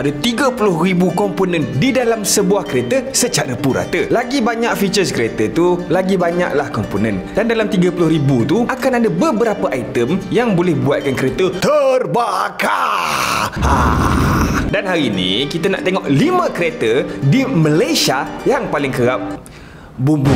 ada 30,000 komponen di dalam sebuah kereta secara purata. Lagi banyak features kereta tu, lagi banyaklah komponen. Dan dalam 30,000 tu akan ada beberapa item yang boleh buatkan kereta terbakar. Dan hari ni kita nak tengok 5 kereta di Malaysia yang paling kerap bum.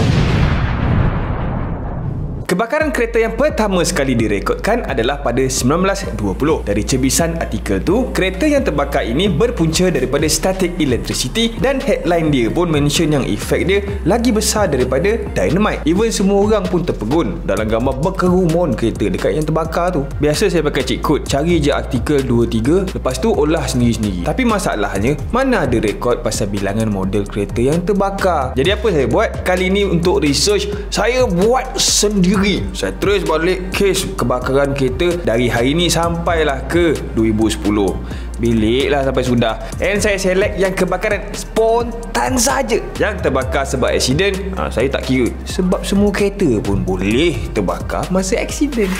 Kebakaran kereta yang pertama sekali direkodkan adalah pada 1920. Dari cebisan artikel tu, kereta yang terbakar ini berpunca daripada static electricity dan headline dia pun mention yang efek dia lagi besar daripada dynamite. Even semua orang pun terpegun dalam gambar berkerumunan kereta dekat yang terbakar tu. Biasa saya pakai cheat code, cari je artikel 2-3, lepas tu olah sendiri-sendiri. Tapi masalahnya, mana ada rekod pasal bilangan model kereta yang terbakar. Jadi apa saya buat? Kali ni untuk research, saya buat sendiri. Saya terus balik kes kebakaran kereta dari hari ni sampailah ke 2010. Biliklah sampai sudah. And saya select yang kebakaran spontan saja. Yang terbakar sebab aksiden, saya tak kira. Sebab semua kereta pun boleh terbakar masa aksiden.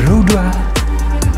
Roda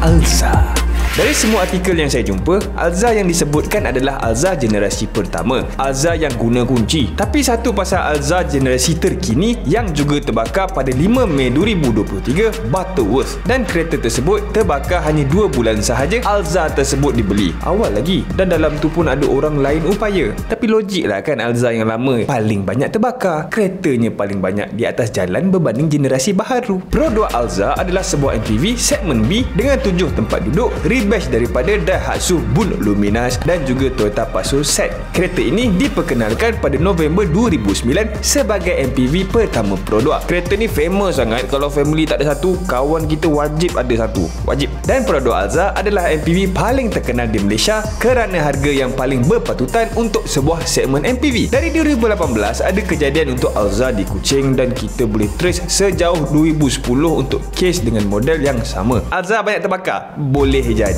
Alza. Dari semua artikel yang saya jumpa, Alza yang disebutkan adalah Alza generasi pertama, Alza yang guna kunci. Tapi satu pasal Alza generasi terkini yang juga terbakar pada 5 Mei 2023, Butterworth. Dan kereta tersebut terbakar hanya 2 bulan sahaja Alza tersebut dibeli. Awal lagi. Dan dalam tu pun ada orang lain upaya. Tapi logik lah kan, Alza yang lama paling banyak terbakar. Keretanya paling banyak di atas jalan berbanding generasi baharu. Pro 2 Alza adalah sebuah MPV segmen B dengan 7 tempat duduk, batch daripada Daihatsu Bull Luminous dan juga Toyota Passo Set. Kereta ini diperkenalkan pada November 2009 sebagai MPV pertama Pro 2. Kereta ni famous sangat. Kalau family tak ada satu, kawan kita wajib ada satu. Wajib. Dan Pro 2 Alza adalah MPV paling terkenal di Malaysia kerana harga yang paling berpatutan untuk sebuah segmen MPV. Dari 2018 ada kejadian untuk Alza di Kuching dan kita boleh trace sejauh 2010 untuk kes dengan model yang sama. Alza banyak terbakar? Boleh jadi.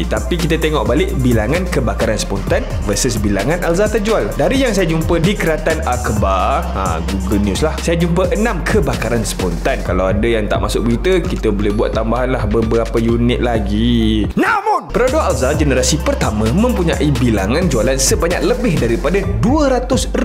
Tapi kita tengok balik bilangan kebakaran spontan versus bilangan Alza terjual. Dari yang saya jumpa di Keratan Akhbar, Google News lah, saya jumpa 6 kebakaran spontan. Kalau ada yang tak masuk berita, kita boleh buat tambahan lah beberapa unit lagi. Namun, Pro 2 Alza generasi pertama mempunyai bilangan jualan sebanyak lebih daripada 200,000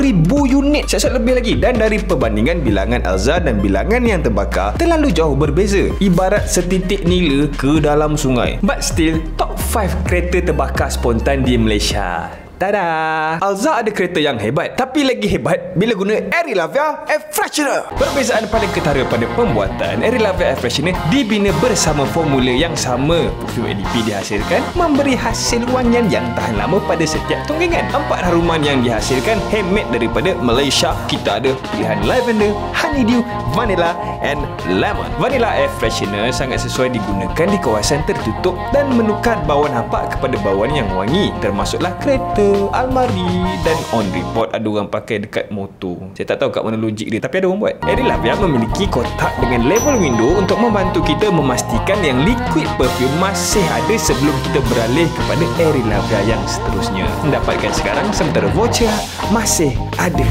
unit. Siap-siap lebih lagi. Dan dari perbandingan bilangan Alza dan bilangan yang terbakar terlalu jauh berbeza. Ibarat setitik nila ke dalam sungai. But still, top 5 kereta terbakar spontan di Malaysia. Tada! Alza ada kereta yang hebat, tapi lagi hebat bila guna Aerilavia Air Freshener. Perbezaan paling ketara pada pembuatan, Aerilavia Air Freshener dibina bersama formula yang sama. Perfume ADP dihasilkan memberi hasil wangian yang tahan lama pada setiap tunggangan. 4 haruman yang dihasilkan handmade daripada Malaysia. Kita ada pilihan lavender, honeydew, vanilla and lemon. Vanilla Air Freshener sangat sesuai digunakan di kawasan tertutup dan menukar bauan hapak kepada bauan yang wangi, termasuklah kereta, almari dan on report ada orang pakai dekat motor. Saya tak tahu kat mana logik dia, tapi ada orang buat. Aerilavia memiliki kotak dengan level window untuk membantu kita memastikan yang liquid perfume masih ada sebelum kita beralih kepada Aerilavia yang seterusnya. Mendapatkan sekarang sementara voucher masih ada.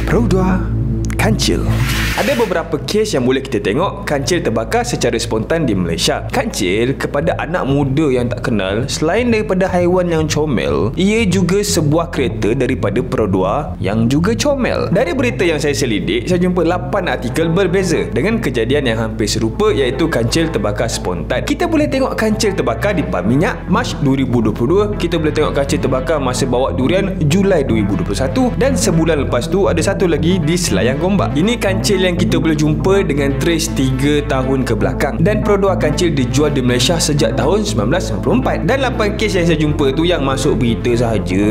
Pro 2 kancil. Ada beberapa kes yang boleh kita tengok kancil terbakar secara spontan di Malaysia. Kancil kepada anak muda yang tak kenal, selain daripada haiwan yang comel, ia juga sebuah kereta daripada Pro 2 yang juga comel. Dari berita yang saya selidik, saya jumpa 8 artikel berbeza dengan kejadian yang hampir serupa, iaitu kancil terbakar spontan. Kita boleh tengok kancil terbakar di Pam Minyak Mac 2022, kita boleh tengok kancil terbakar masa bawa durian Julai 2021 dan sebulan lepas tu ada satu lagi di Selayang Gombak. Ini kancil yang kita boleh jumpa dengan trace 3 tahun ke belakang. Dan Pro 2 kancil dijual di Malaysia sejak tahun 1994. Dan 8 kes yang saya jumpa tu yang masuk berita sahaja.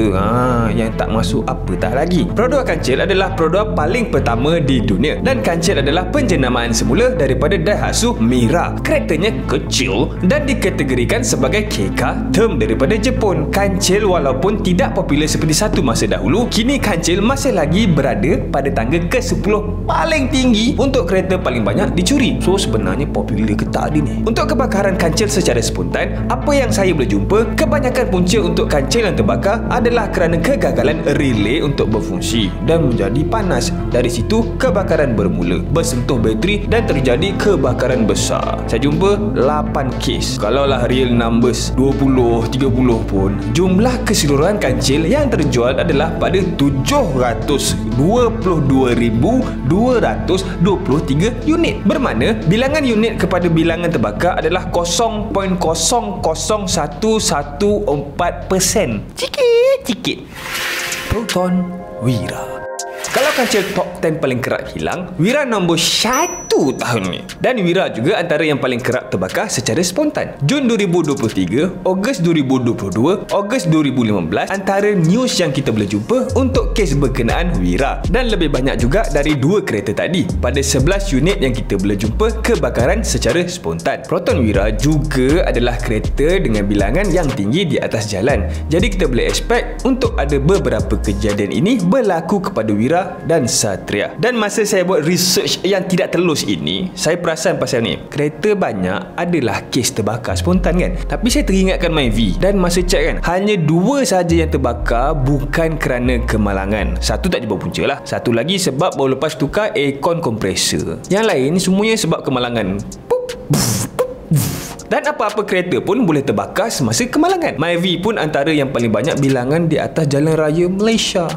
Yang tak masuk apatah lagi. Pro 2 kancil adalah Pro 2 paling pertama di dunia. Dan kancil adalah penjenamaan semula daripada Daihatsu Mira. Keretanya kecil dan dikategorikan sebagai KK term daripada Jepun. Kancil walaupun tidak popular seperti satu masa dahulu, kini kancil masih lagi berada pada tangga ke-10 paling tinggi tinggi untuk kereta paling banyak dicuri. So sebenarnya popular ke tak dia ni? Untuk kebakaran kancil secara spontan, apa yang saya boleh jumpa, kebanyakan punca untuk kancil yang terbakar adalah kerana kegagalan relay untuk berfungsi dan menjadi panas. Dari situ kebakaran bermula, bersentuh bateri dan terjadi kebakaran besar. Saya jumpa 8 kes. Kalaulah real numbers 20, 30 pun, jumlah keseluruhan kancil yang terjual adalah pada 722,223 unit. Bermakna bilangan unit kepada bilangan terbakar adalah 0.00114%. Cikit. Proton Wira. Kalau kancil top 10 paling kerap hilang, Wira nombor 1 tahun ni. Dan Wira juga antara yang paling kerap terbakar secara spontan. Jun 2023, Ogos 2022, Ogos 2015 antara news yang kita boleh jumpa untuk kes berkenaan Wira. Dan lebih banyak juga dari 2 kereta tadi. Pada 11 unit yang kita boleh jumpa kebakaran secara spontan. Proton Wira juga adalah kereta dengan bilangan yang tinggi di atas jalan. Jadi kita boleh expect untuk ada beberapa kejadian ini berlaku kepada Wira dan Satria. Dan masa saya buat research yang tidak telus ini, saya perasan pasal ni. Kereta banyak adalah kes terbakar spontan kan. Tapi saya teringatkan MyV dan masa cek kan, hanya 2 saja yang terbakar bukan kerana kemalangan. Satu tak jumpa punca lah. Satu lagi sebab baru lepas tukar aircon kompresor. Yang lain semuanya sebab kemalangan. Dan apa-apa kereta pun boleh terbakar semasa kemalangan. MyV pun antara yang paling banyak bilangan di atas jalan raya Malaysia.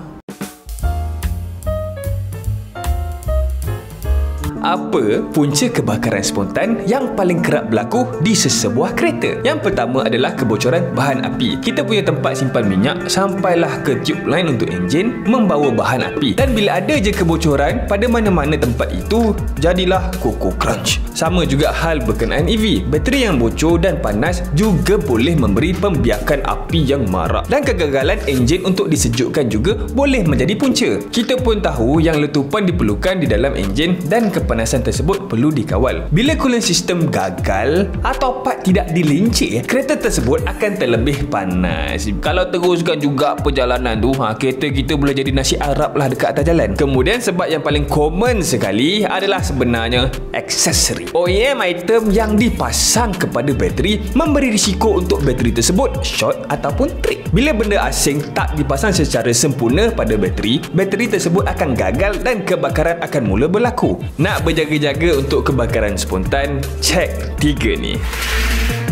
Apa punca kebakaran spontan yang paling kerap berlaku di sesebuah kereta? Yang pertama adalah kebocoran bahan api. Kita punya tempat simpan minyak sampailah ke tube line untuk enjin membawa bahan api. Dan bila ada je kebocoran pada mana-mana tempat itu, jadilah Coco Crunch. Sama juga hal berkenaan EV. Bateri yang bocor dan panas juga boleh memberi pembiakan api yang marak. Dan kegagalan enjin untuk disejukkan juga boleh menjadi punca. Kita pun tahu yang letupan diperlukan di dalam enjin dan kepanasan tersebut perlu dikawal. Bila coolant system gagal atau part tidak dilincir, kereta tersebut akan terlebih panas. Kalau teruskan juga perjalanan tu, kereta kita boleh jadi nasi Arab lah dekat atas jalan. Kemudian sebab yang paling common sekali adalah sebenarnya aksesori. OEM item yang dipasang kepada bateri memberi risiko untuk bateri tersebut short ataupun trip. Bila benda asing tak dipasang secara sempurna pada bateri, bateri tersebut akan gagal dan kebakaran akan mula berlaku. Nak berjaga-jaga untuk kebakaran spontan, cek 3 ni.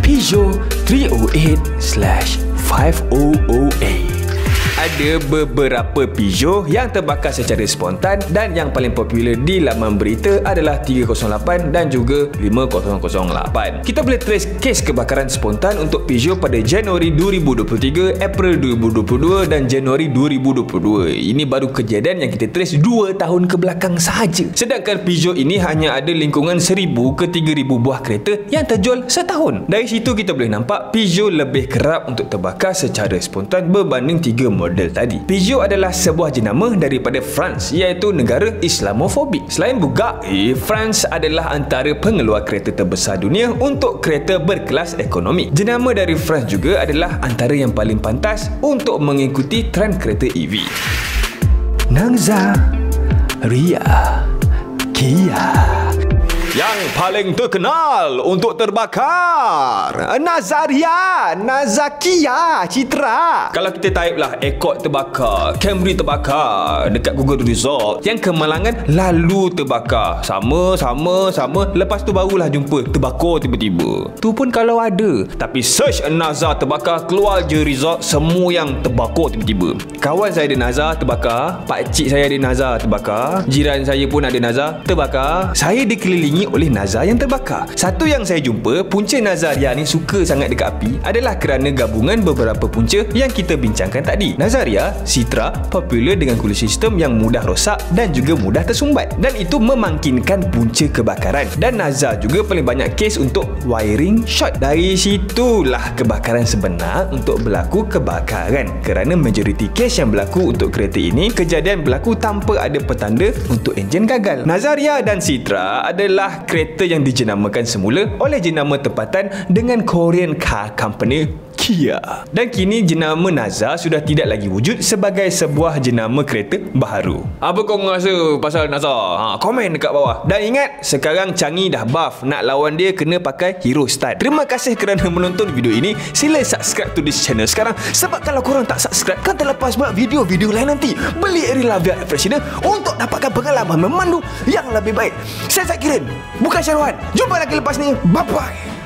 Peugeot 308/500A. Ada beberapa Peugeot yang terbakar secara spontan dan yang paling popular di laman berita adalah 308 dan juga 5008. Kita boleh trace kes kebakaran spontan untuk Peugeot pada Januari 2023, April 2022 dan Januari 2022. Ini baru kejadian yang kita trace 2 tahun ke belakang sahaja. Sedangkan Peugeot ini hanya ada lingkungan 1000 ke 3000 buah kereta yang terjual setahun. Dari situ kita boleh nampak Peugeot lebih kerap untuk terbakar secara spontan berbanding 3 model tadi. Peugeot adalah sebuah jenama daripada France, iaitu negara Islamofobik. Selain Bugatti, France adalah antara pengeluar kereta terbesar dunia untuk kereta berkelas ekonomi. Jenama dari France juga adalah antara yang paling pantas untuk mengikuti trend kereta EV. Nangza, Ria, Kia. Yang paling terkenal untuk terbakar, Nazaria, Nazakia, Citra. Kalau kita type lah Accord terbakar, Camry terbakar dekat Google result, yang kemalangan lalu terbakar. Sama. Lepas tu barulah jumpa terbakar tiba-tiba. Tu pun kalau ada. Tapi search Nazar terbakar, keluar je result semua yang terbakar tiba-tiba. Kawan saya ada Nazar terbakar, pakcik saya ada Nazar terbakar, jiran saya pun ada Nazar terbakar. Saya dikelilingi oleh Nazar yang terbakar. Satu yang saya jumpa, punca Nazaria ni suka sangat dekat api adalah kerana gabungan beberapa punca yang kita bincangkan tadi. Nazaria, Citra popular dengan cooling system yang mudah rosak dan juga mudah tersumbat, dan itu memangkinkan punca kebakaran. Dan Nazar juga paling banyak kes untuk wiring short. Dari situlah kebakaran sebenar untuk berlaku kebakaran. Kerana majoriti kes yang berlaku untuk kereta ini, kejadian berlaku tanpa ada petanda untuk enjin gagal. Nazaria dan Citra adalah kereta yang dijenamakan semula oleh jenama tempatan dengan Korean car company Ya. Dan kini jenama Naza sudah tidak lagi wujud sebagai sebuah jenama kereta baharu. Apa kau rasa pasal Naza? Komen dekat bawah. Dan ingat, sekarang Changi dah buff. Nak lawan dia kena pakai hero stun. Terima kasih kerana menonton video ini. Sila subscribe to this channel sekarang. Sebab kalau korang tak subscribe, kan terlepas buat video-video lain nanti. Beli Arilla VR Freshener untuk dapatkan pengalaman memandu yang lebih baik. Saya Zakirin, bukan Syarwan. Jumpa lagi lepas ni. Bye-bye.